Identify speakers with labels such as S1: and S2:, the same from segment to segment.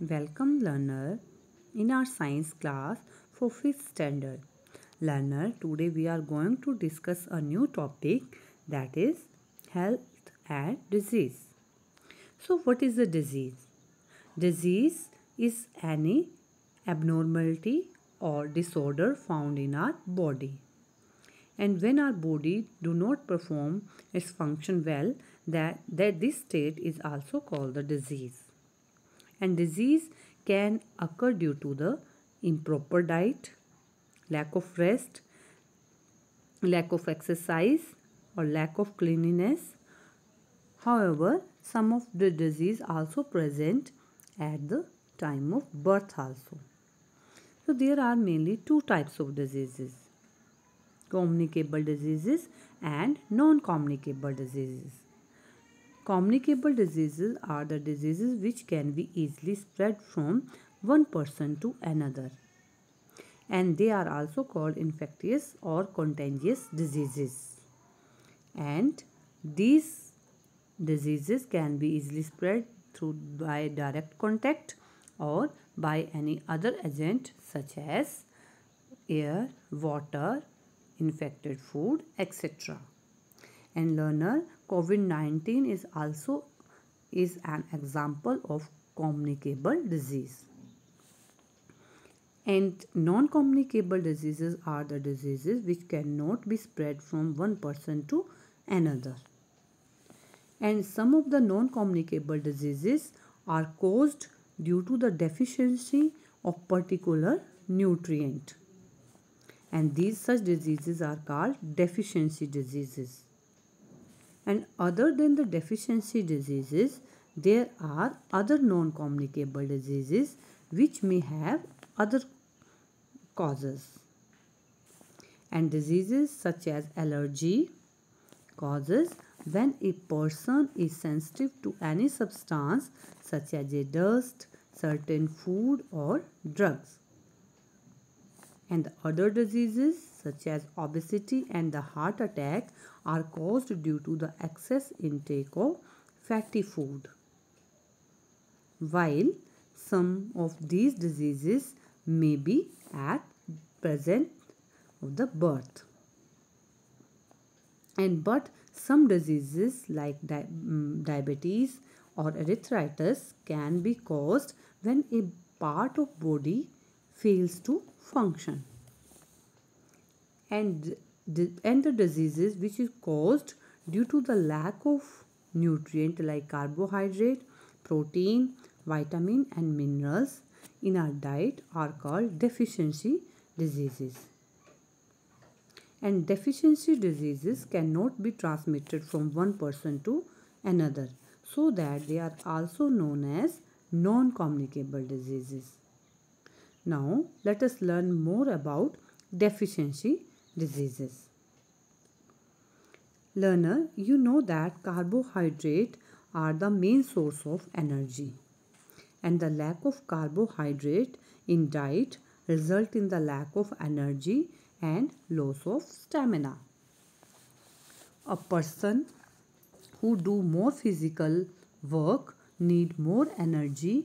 S1: Welcome learner in our science class for 5th standard. Learner, today we are going to discuss a new topic, that is health and disease. So what is a disease? Disease is any abnormality or disorder found in our body. And when our body do not perform its function well, that this state is also called the disease. And disease can occur due to the improper diet, lack of rest, lack of exercise, or lack of cleanliness. However, some of the disease also present at the time of birth also. So there are mainly two types of diseases: communicable diseases and non-communicable diseases. Communicable diseases are the diseases which can be easily spread from one person to another, and they are also called infectious or contagious diseases. And these diseases can be easily spread through by direct contact or by any other agent such as air, water, infected food, etc. And learner, COVID-19 is an example of communicable disease. And non-communicable diseases are the diseases which cannot be spread from one person to another. And some of the non-communicable diseases are caused due to the deficiency of particular nutrient. And these such diseases are called deficiency diseases. And other than the deficiency diseases, there are other non-communicable diseases which may have other causes. And diseases such as allergy causes when a person is sensitive to any substance such as a dust, certain food or drugs. And the other diseases such as obesity and the heart attack are caused due to the excess intake of fatty food. While some of these diseases may be at present of the birth. But some diseases like diabetes or arthritis can be caused when a part of body fails to function. And the diseases which is caused due to the lack of nutrient like carbohydrate, protein, vitamin and minerals in our diet are called deficiency diseases. And deficiency diseases cannot be transmitted from one person to another, so that they are also known as non-communicable diseases. Now let us learn more about deficiency diseases. Learner, you know that carbohydrate are the main source of energy, and the lack of carbohydrate in diet result in the lack of energy and loss of stamina. A person who do more physical work need more energy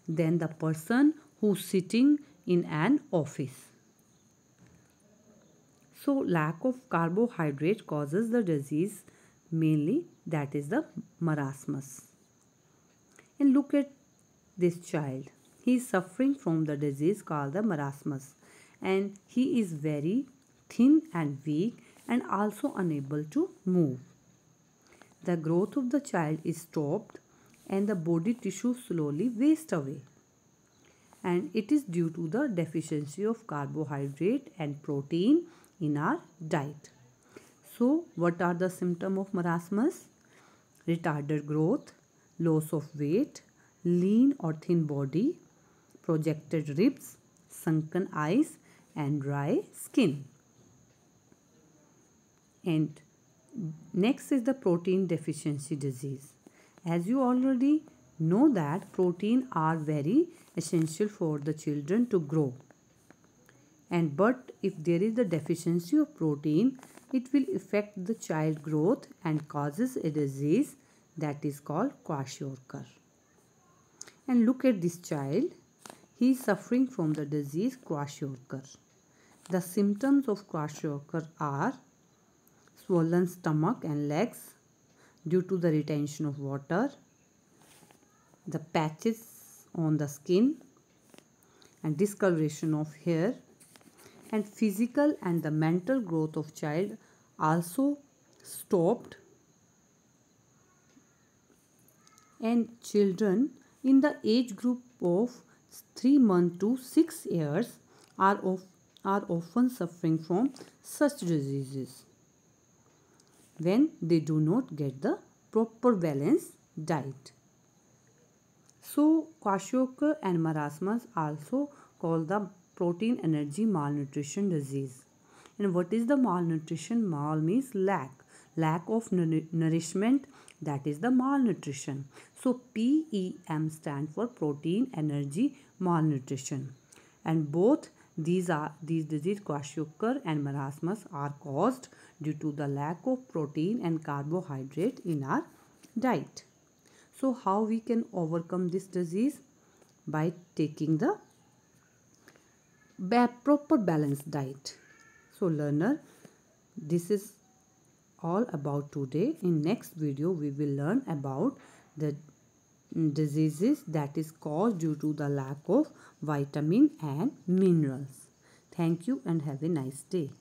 S1: than the person who's sitting in an office. So lack of carbohydrate causes the disease mainly, that is the marasmus. And look at this child. He is suffering from the disease called the marasmus, and he is very thin and weak and also unable to move. The growth of the child is stopped and the body tissue slowly wastes away. And it is due to the deficiency of carbohydrate and protein in our diet. So what are the symptoms of marasmus? Retarded growth, loss of weight, lean or thin body, projected ribs, sunken eyes and dry skin. And next is the protein deficiency disease. As you already know that protein are very essential for the children to grow. But if there is the deficiency of protein, it will affect the child growth and causes a disease that is called kwashiorkor. And look at this child. He is suffering from the disease kwashiorkor. The symptoms of kwashiorkor are swollen stomach and legs due to the retention of water, the patches on the skin and discoloration of hair, and physical and the mental growth of child also stopped, and children in the age group of 3 months to 6 years are often suffering from such diseases when they do not get the proper balanced diet. So kwashiorkor and marasmus also called the protein energy malnutrition disease. And what is the malnutrition? Mal means lack of nourishment, that is the malnutrition. So PEM stand for protein energy malnutrition, and both these disease kwashiorkor and marasmus are caused due to the lack of protein and carbohydrate in our diet. So how we can overcome this disease? By taking the proper balanced diet. So learner, this is all about today. In next video we will learn about the diseases that is caused due to the lack of vitamin and minerals. Thank you and have a nice day.